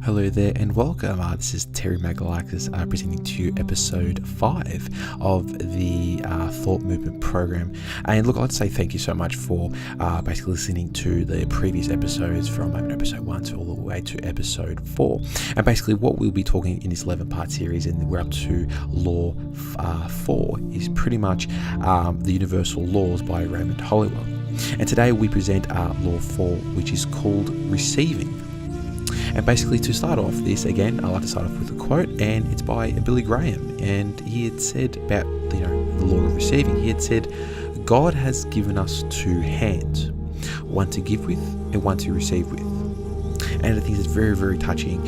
Hello there and welcome. This is Terry Magalakis presenting to you episode 5 of the Thought Movement program. And look, I'd like to say thank you so much for basically listening to the previous episodes from episode 1 to all the way to episode 4. And basically what we'll be talking in this 11-part series, and we're up to law 4, is pretty much the universal laws by Raymond Holliwell. And today we present law 4, which is called receiving. And basically, to start off this, again, I like to start off with a quote, and it's by Billy Graham. And he had said about, the law of receiving, he had said, God has given us two hands, one to give with and one to receive with. And I think it's very, very touching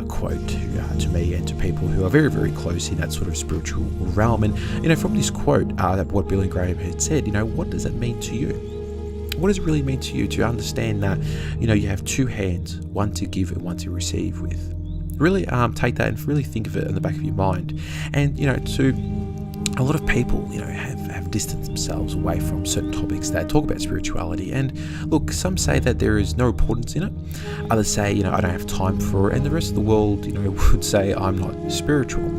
quote to me and to people who are very, very close in that sort of spiritual realm. And, from this quote, that what Billy Graham had said, what does that mean to you? What does it really mean to you to understand that, you have two hands, one to give and one to receive with? Really take that and really think of it in the back of your mind. And, to a lot of people, have distanced themselves away from certain topics that talk about spirituality. And look, some say that there is no importance in it. Others say, I don't have time for it. And the rest of the world, would say I'm not spiritual.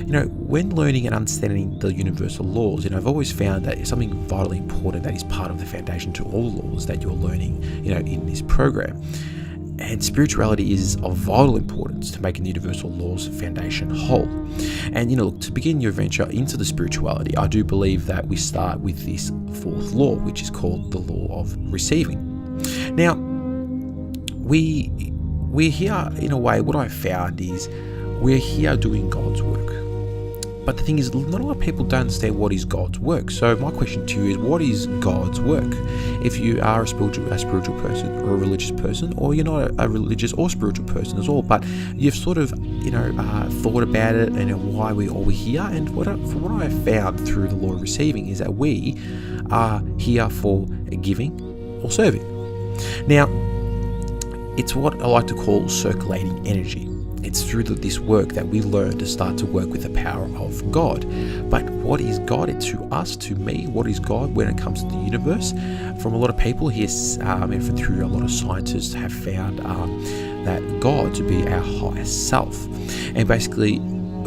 When learning and understanding the universal laws, I've always found that it's something vitally important that is part of the foundation to all the laws that you're learning, in this program. And spirituality is of vital importance to making the universal laws foundation whole. And, look, to begin your venture into the spirituality, I do believe that we start with this fourth law, which is called the law of receiving. Now, we're here, in a way, what I've found is we're here doing God's work. But the thing is, not a lot of people don't understand what is God's work. So my question to you is, what is God's work? If you are a spiritual person or a religious person, or you're not a religious or spiritual person at all, but you've sort of, thought about it and why we're all here. And from what I've found through the law of receiving is that we are here for giving or serving. Now, it's what I like to call circulating energy. It's through this work that we learn to start to work with the power of God. But what is God? It's to us, to me, what is God when it comes to the universe? From a lot of people here, and through a lot of scientists have found that God to be our highest self. And basically,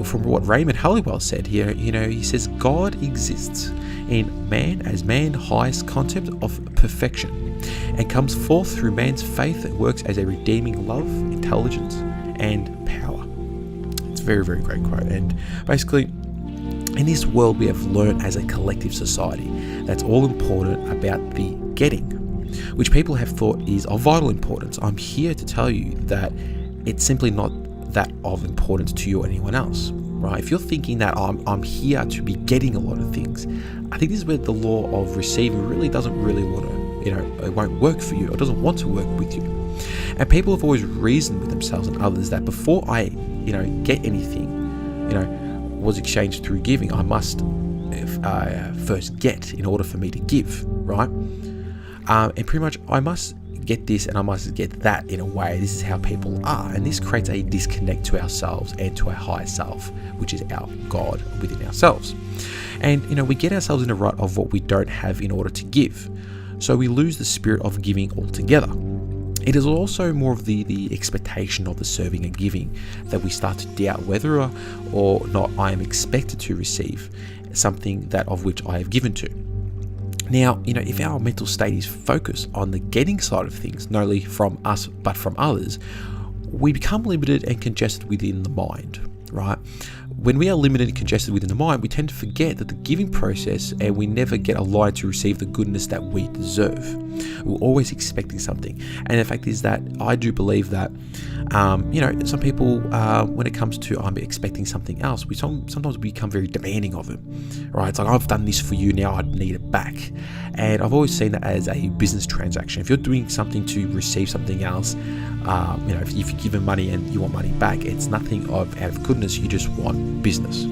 from what Raymond Holliwell said here, he says God exists in man as man's highest concept of perfection, and comes forth through man's faith that works as a redeeming love, intelligence, and power. It's a very, very great quote. And basically, in this world, we have learned as a collective society that's all important about the getting, which people have thought is of vital importance. I'm here to tell you that it's simply not that of importance to you or anyone else, right? If you're thinking that I'm here to be getting a lot of things, I think this is where the law of receiving really doesn't really want to, it won't work for you, or doesn't want to work with you. And people have always reasoned with themselves and others that before I, get anything, was exchanged through giving, I must first get in order for me to give, right? And pretty much I must get this and I must get that in a way. This is how people are. And this creates a disconnect to ourselves and to our higher self, which is our God within ourselves. And, we get ourselves in a rut of what we don't have in order to give. So we lose the spirit of giving altogether. It is also more of the expectation of the serving and giving that we start to doubt whether or not I am expected to receive something that of which I have given to. Now, if our mental state is focused on the getting side of things, not only from us but from others, we become limited and congested within the mind, right? When we are limited and congested within the mind, we tend to forget that the giving process, and we never get aligned to receive the goodness that we deserve. We're always expecting something. And the fact is that I do believe that, some people, when it comes to I'm expecting something else, we sometimes become very demanding of it, right? It's like, I've done this for you, now I need it back. And I've always seen that as a business transaction. If you're doing something to receive something else, if you're given money and you want money back, it's nothing out of goodness, you just want business.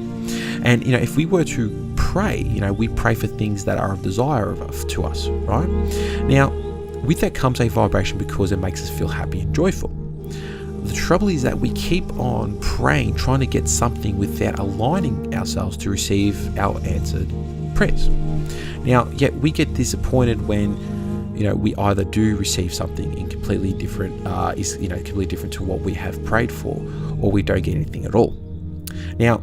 And if we were to pray, we pray for things that are of desire to us, right? Now, with that comes a vibration because it makes us feel happy and joyful. The trouble is that we keep on praying, trying to get something without aligning ourselves to receive our answered prayers. Now, yet we get disappointed when, we either do receive something in completely different, completely different to what we have prayed for, or we don't get anything at all. Now,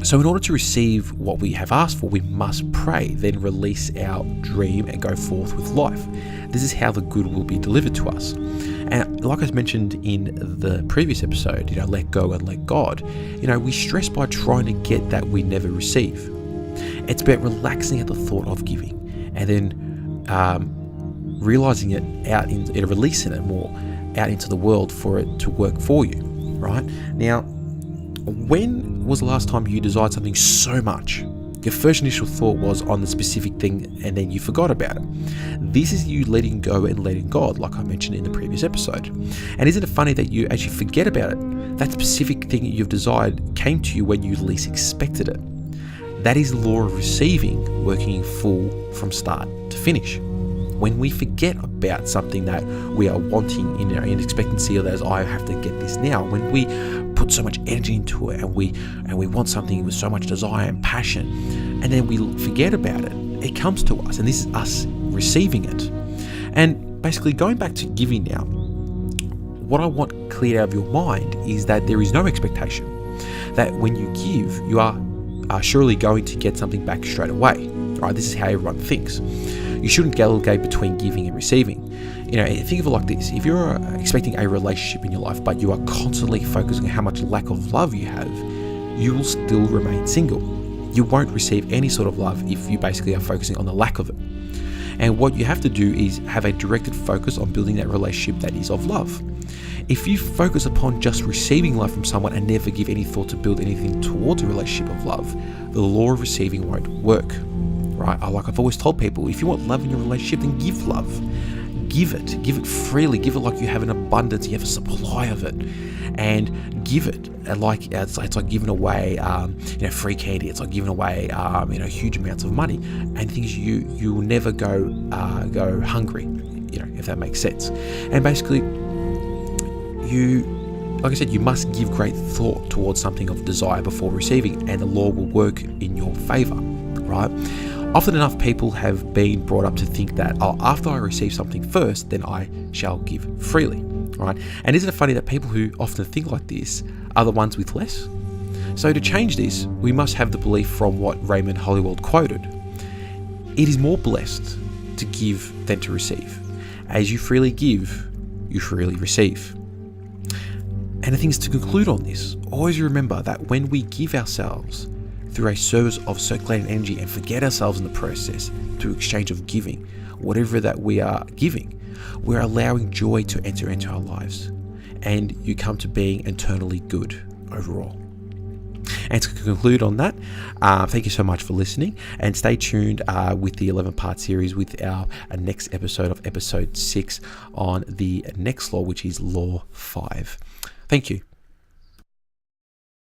so in order to receive what we have asked for, we must pray, then release our dream and go forth with life. This is how the good will be delivered to us. And like I mentioned in the previous episode, let go and let God, we stress by trying to get that we never receive. It's about relaxing at the thought of giving and then realizing it releasing it more out into the world for it to work for you, right? Now, when was the last time you desired something so much? Your first initial thought was on the specific thing and then you forgot about it. This is you letting go and letting God, like I mentioned in the previous episode. And isn't it funny that you actually forget about it? That specific thing that you've desired came to you when you least expected it. That is the law of receiving working in full from start to finish. When we forget about something that we are wanting in our expectancy, or as I have to get this now, when we put so much energy into it and we want something with so much desire and passion, and then we forget about it, it comes to us, and this is us receiving it. And basically, going back to giving now, what I want cleared out of your mind is that there is no expectation that when you give, you are surely going to get something back straight away. Right? This is how everyone thinks. You shouldn't delegate between giving and receiving. Think of it like this. If you're expecting a relationship in your life, but you are constantly focusing on how much lack of love you have, you will still remain single. You won't receive any sort of love if you basically are focusing on the lack of it. And what you have to do is have a directed focus on building that relationship that is of love. If you focus upon just receiving love from someone and never give any thought to build anything towards a relationship of love, the law of receiving won't work. Right? Like I've always told people, if you want love in your relationship, then give love. Give it freely. Give it like you have an abundance, you have a supply of it, and give it like it's like giving away, free candy. It's like giving away, huge amounts of money, and things you will never go hungry. If that makes sense. And basically, like I said, you must give great thought towards something of desire before receiving, and the law will work in your favor. Right? Often enough, people have been brought up to think that, after I receive something first, then I shall give freely, right? And isn't it funny that people who often think like this are the ones with less? So to change this, we must have the belief from what Raymond Hollywood quoted. It is more blessed to give than to receive. As you freely give, you freely receive. And the thing is, to conclude on this, always remember that when we give ourselves through a service of circulating energy and forget ourselves in the process through exchange of giving, whatever that we are giving, we're allowing joy to enter into our lives, and you come to being eternally good overall. And to conclude on that, thank you so much for listening, and stay tuned with the 11-part series with our next episode of episode 6 on the next law, which is law 5. Thank you.